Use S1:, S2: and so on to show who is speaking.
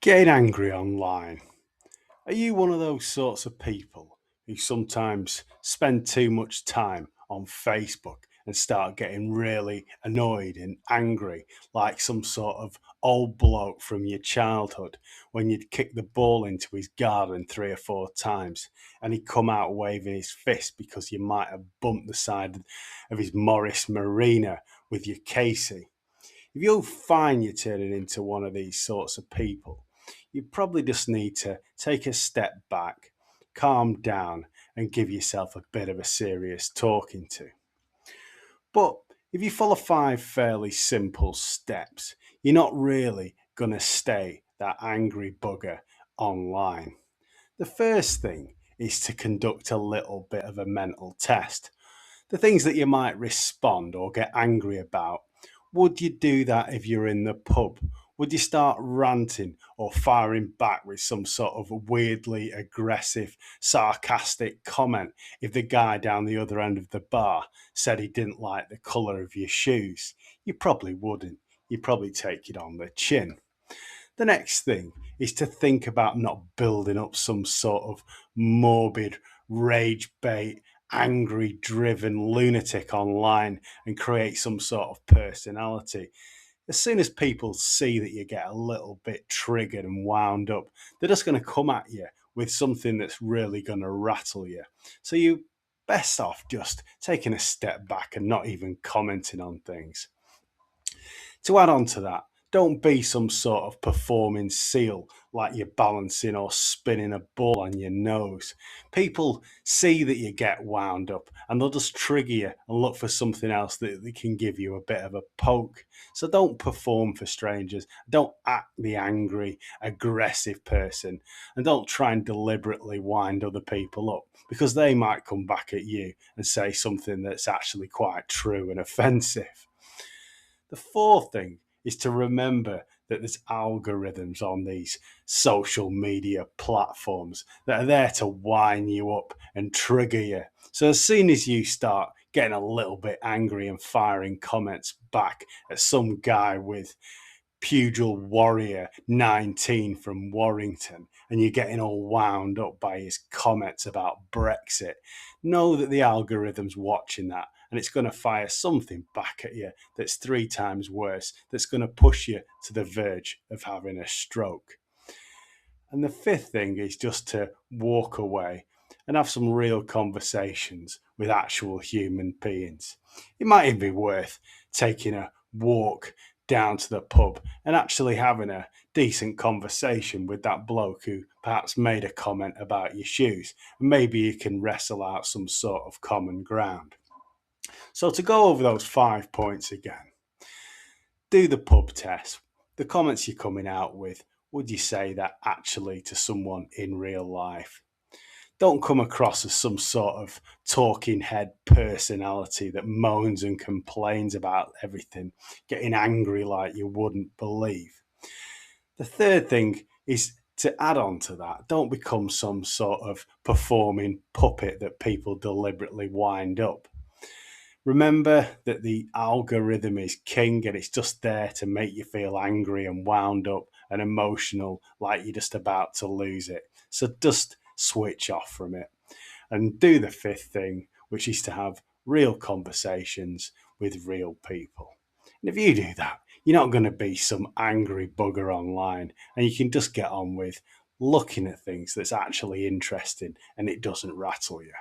S1: Getting angry online. Are you one of those sorts of people who sometimes spend too much time on Facebook and start getting really annoyed and angry, like some sort of old bloke from your childhood when you'd kick the ball into his garden 3 or 4 times and he'd come out waving his fist because you might have bumped the side of his Morris Marina with your Casey? If you'll find you're turning into one of these sorts of people, you probably just need to take a step back, calm down, and give yourself a bit of a serious talking to. But if you follow 5 fairly simple steps, you're not really going to stay that angry bugger online. The first thing is to conduct a little bit of a mental test. The things that you might respond or get angry about, would you do that if you're in the pub? Would you start ranting or firing back with some sort of weirdly aggressive, sarcastic comment if the guy down the other end of the bar said he didn't like the colour of your shoes? You probably wouldn't. You'd probably take it on the chin. The next thing is to think about not building up some sort of morbid, rage bait, angry driven lunatic online and create some sort of personality. As soon as people see that you get a little bit triggered and wound up, they're just going to come at you with something that's really going to rattle you. So you best off just taking a step back and not even commenting on things. To add on to that, don't be some sort of performing seal like you're balancing or spinning a ball on your nose. People see that you get wound up and they'll just trigger you and look for something else that they can give you a bit of a poke. So don't perform for strangers. Don't act the angry, aggressive person. And don't try and deliberately wind other people up because they might come back at you and say something that's actually quite true and offensive. The fourth thing is to remember that there's algorithms on these social media platforms that are there to wind you up and trigger you. So as soon as you start getting a little bit angry and firing comments back at some guy with Pugil Warrior 19 from Warrington and you're getting all wound up by his comments about Brexit, know that the algorithm's watching that and it's going to fire something back at you that's 3 times worse, that's going to push you to the verge of having a stroke. And the fifth thing is just to walk away and have some real conversations with actual human beings. It might even be worth taking a walk down to the pub and actually having a decent conversation with that bloke who perhaps made a comment about your shoes. Maybe you can wrestle out some sort of common ground. So to go over those 5 points again, do the pub test. The comments you're coming out with, would you say that actually to someone in real life? Don't come across as some sort of talking head personality that moans and complains about everything, getting angry like you wouldn't believe. The third thing is to add on to that, don't become some sort of performing puppet that people deliberately wind up. Remember that the algorithm is king and it's just there to make you feel angry and wound up and emotional like you're just about to lose it. So just switch off from it and do the fifth thing, which is to have real conversations with real people. And if you do that, you're not going to be some angry bugger online and you can just get on with looking at things that's actually interesting and it doesn't rattle you.